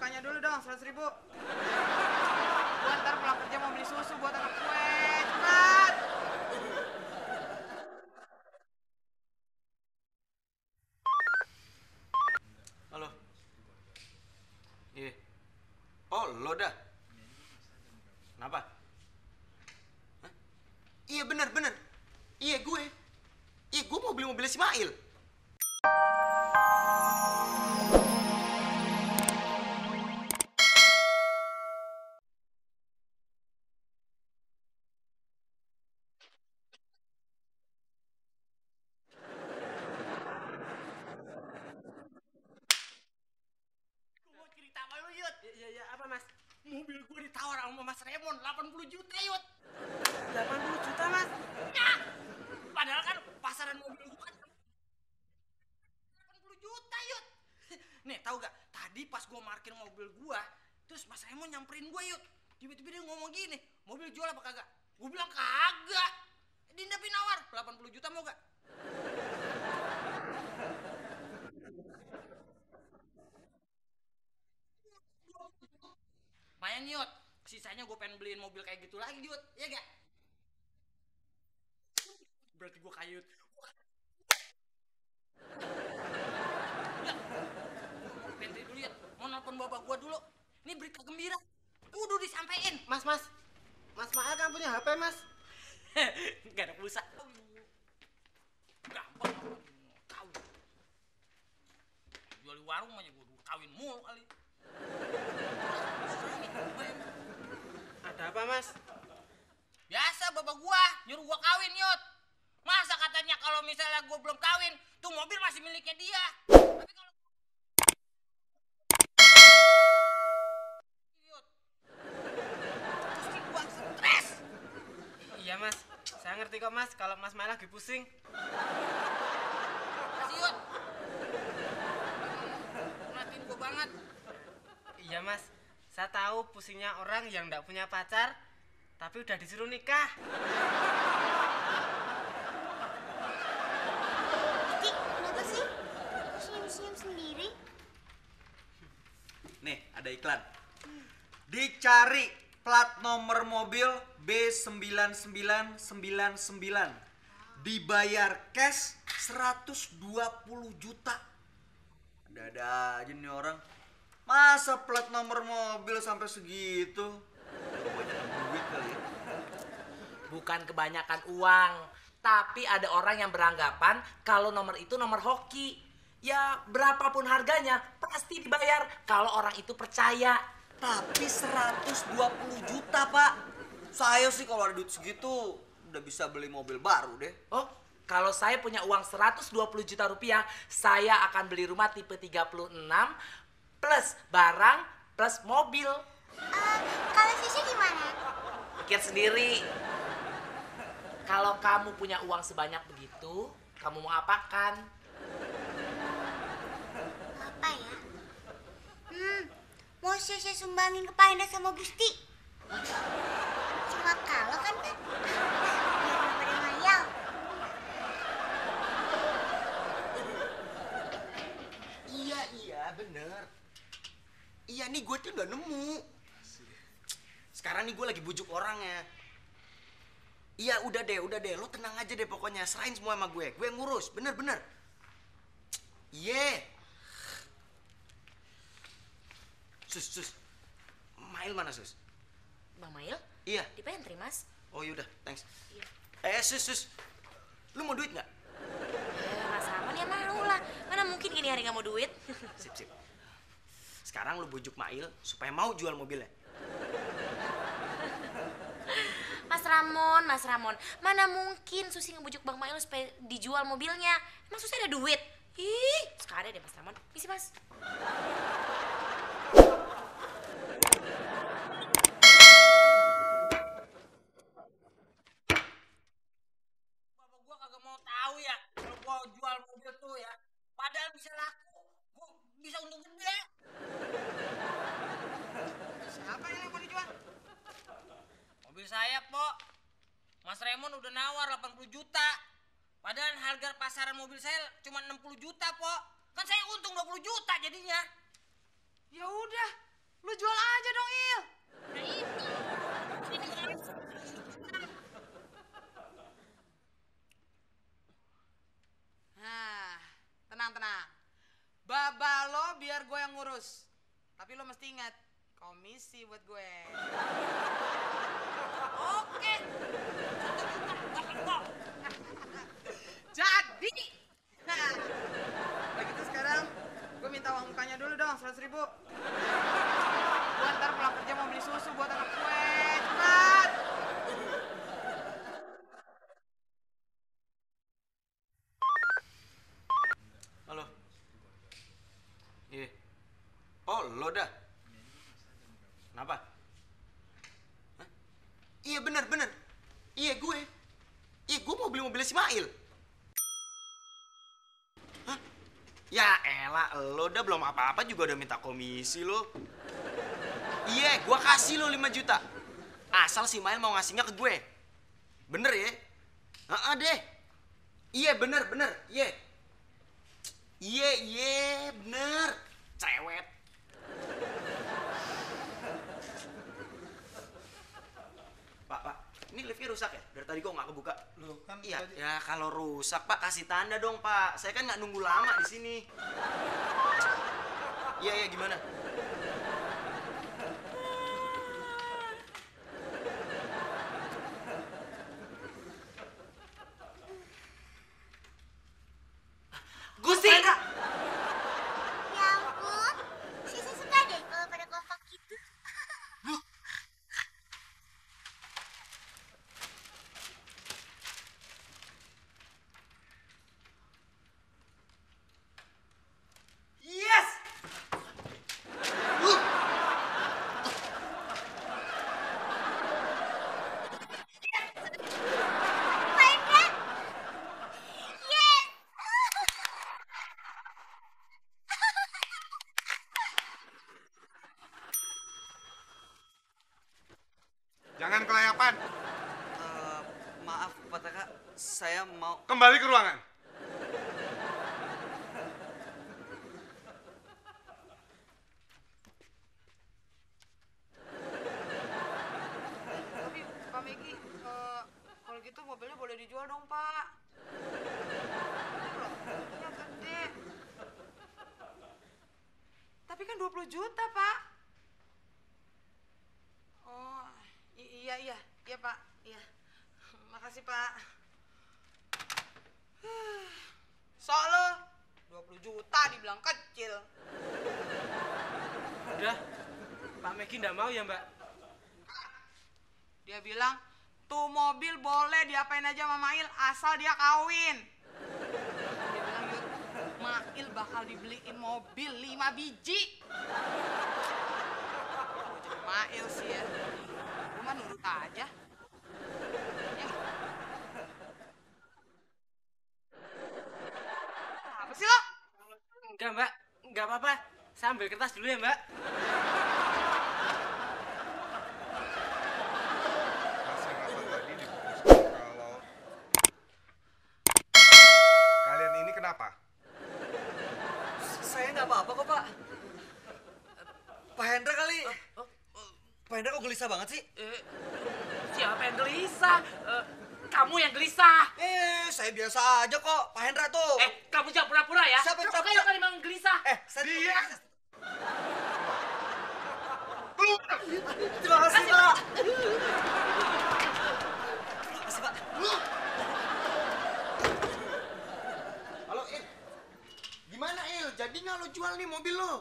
mukanya dulu dong, 100.000. Gua ntar pulang kerja mau beli susu buat anak gue. Cepat. Halo. Iya. Oh, lo dah. Kenapa? Hah? Iya bener. Iya gue. Iya gue mau beli mobil Ismail. Cerita sama lu, Yud. Iya, apa mas? Mobil gue ditawar sama Mas Raymond 80 juta, Yud. 80 juta mas? Ya, padahal kan pasaran mobil gue kan 80 juta, Yud. Nih, tahu gak? Tadi pas gue parkir mobil gue, terus Mas Raymond nyamperin gue, Yud. Tiba-tiba dia ngomong gini, mobil jual apa kagak? Gue bilang kagak. Dinda nawar 80 juta mau gak? Lumayan, Yud. Sisanya gue pengen beliin mobil kayak gitu lagi, Yud. Iya gak? Berarti gue kayut. Ya, Pentri dulu, Yud. Mau nelfon bapak gue dulu. Ini berita gembira. Kudu disampein. Mas Mael kan punya HP mas? Gak ada pulsa. Gampang. Kawin. Jual di warung aja gue kawin mulu kali. Ada apa mas? Biasa bapak gua nyuruh gua kawin, Yud. Masa katanya kalau misalnya gua belum kawin, tuh mobil masih miliknya dia. Tapi kalau Yud, pasti gua stres. Iya mas, saya ngerti kok mas kalau mas Mael lagi pusing. Kasih, Yud. Perhatiin gua banget. Iya mas, saya tahu pusingnya orang yang nggak punya pacar tapi udah disuruh nikah. Dik, kenapa sih? Senyum-senyum sendiri? Nih ada iklan. Dicari plat nomor mobil B9999. Dibayar cash 120 juta. Ada aja nih orang. Masa plat nomor mobil sampai segitu? Kebanyakan duit kali ya. Bukan kebanyakan uang, tapi ada orang yang beranggapan kalau nomor itu nomor hoki. Ya berapapun harganya pasti dibayar kalau orang itu percaya. Tapi 120 juta pak. Saya sih kalau ada duit segitu udah bisa beli mobil baru deh. Oh, kalau saya punya uang 120 juta rupiah, saya akan beli rumah tipe 36 plus barang plus mobil. Kalau Sisi gimana? Pikir sendiri. Kalau kamu punya uang sebanyak begitu, kamu mau apakan? Apa ya? Mau saya sumbangin ke Pak Enda sama Gusti. Cuma kalau kan? Biar nggak pada ngayal. Iya bener. Iya nih gue tuh udah nemu. Sekarang nih gue lagi bujuk orangnya. Iya udah deh, lo tenang aja deh pokoknya. Serahin semua sama gue yang ngurus, bener. Iya. Sus. Mail mana sus? Bang Mail? Iya. Di pantry, Mas. Oh yaudah, thanks. Iya. Sus. Lu mau duit nggak? Mas Ramon ya mau lah. Mana mungkin ini hari nggak mau duit? Sip. Sekarang lu bujuk Mail supaya mau jual mobilnya. Mas Ramon, mana mungkin Susi ngebujuk Bang Mail supaya dijual mobilnya? Emang Susi ada duit? Ih, suka ada deh Mas Ramon. Misi, Mas. Bapak gua kagak mau tahu ya kalau gua jual mobil tuh ya. Padahal bisa laku. Gua bisa untung gede. Siapa yang mau dijual? Mobil saya, Pok. Mas Raymond udah nawar 80 juta. Padahal harga pasaran mobil saya cuma 60 juta, Pok. Kan saya untung 20 juta jadinya. Ya udah, Lu jual aja dong, Il. Nah itu. Ini kan. Nah, tenang. Baba lo biar gue yang ngurus. Tapi lo mesti ingat, komisi buat gue. Oke. Jadi. Nah, begitu sekarang gue minta uang mukanya dulu dong, 100.000. Gue ntar pulang kerja mau beli susu buat anak gue. Cepat. Halo. Iya. Oh, lo dah. Kenapa? Hah? Iya bener. Iya gue. Iya gue mau beli mobil Ismail. Hah? Ya elah, lo udah belum apa-apa juga udah minta komisi lo. Iya, gue kasih lo 5 juta. Asal si Ismail mau ngasihnya ke gue. Bener ya? Heeh deh. Iya bener. Iya. Iya, bener. Cerewet. Pak, ini liftnya rusak ya? Dari tadi kok nggak kebuka? Loh, kan Iya, tadi- ya kalau rusak Pak kasih tanda dong Pak. Saya kan nggak nunggu lama di sini. Iya, gimana? Gusti! Ya ampun, Sisi suka deh kalau pada kompak gitu. Yes! Pak Indra! Yes! Jangan kelayapan. Maaf, Pak Taka. Saya mau... Kembali ke ruangan. Tapi Pak Megi, kalau gitu mobilnya boleh dijual dong, Pak. Mobilnya gede. Tapi kan 20 juta, Pak. Oh, iya, Pak. Iya. Makasih, Pak. Sok lo, 20 juta dibilang kecil. Udah, Pak Megi nggak mau ya Mbak? Dia bilang, tuh mobil boleh diapain aja sama Mail asal dia kawin. Dia bilang, Yud, Mail bakal dibeliin mobil 5 biji. Mau jadi Mail sih ya. Gue mah nurut aja. Ya. Apa sih lo? Enggak Mbak, nggak apa-apa. Saya ambil kertas dulu ya Mbak. Masih apa tadi diputuskan kalau kalian ini kenapa? Saya nggak apa-apa kok, Pak. Pak Hendra kali. Pak Hendra kok gelisah banget sih? Siapa yang gelisah? Kamu yang gelisah. Saya biasa aja kok, Pak Hendra tuh. Kamu jangan pura-pura ya. Siapa yang Kamu pura-pura? kan emang gelisah. Dia! Keluar! Terima kasih, Pak. Terima kasih, Pak. Halo, Il. Gimana, Il? Jadi nggak lo jual nih mobil lo?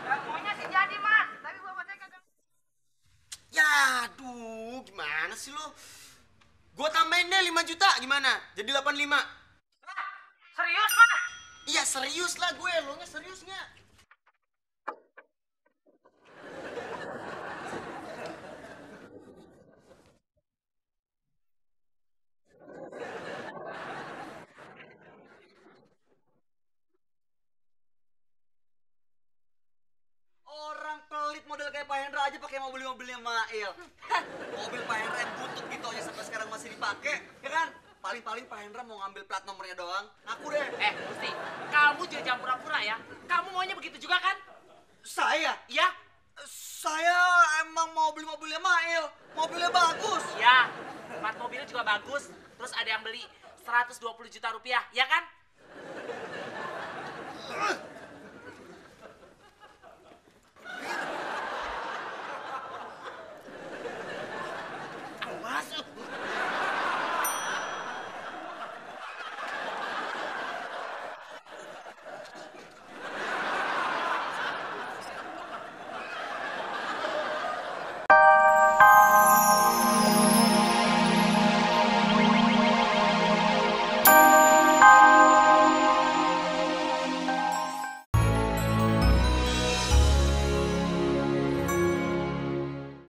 Maunya sih jadi, Mas. Tapi bapaknya kagak. Ya, aduh, gimana sih lo? Gue tambahin deh 5 juta, gimana? Jadi 85. Serius, Mas? Iya, serius lah gue. Lo nggak serius nggak? Orang pelit model kayak Pak Hendra aja pakai mobilnya Mail. Mobil Pak Hendra yang butut gitu aja sampai sekarang masih dipakai, ya kan? Paling-paling Pak Hendra mau ngambil plat nomornya doang. Aku deh. Gusti, kamu juga jangan pura-pura ya. Kamu maunya begitu juga kan? Saya? Iya? Saya emang mau beli mobilnya Mail. Mobilnya bagus. Iya. Plat mobilnya juga bagus. Terus ada yang beli 120 juta rupiah, ya kan? Masuk.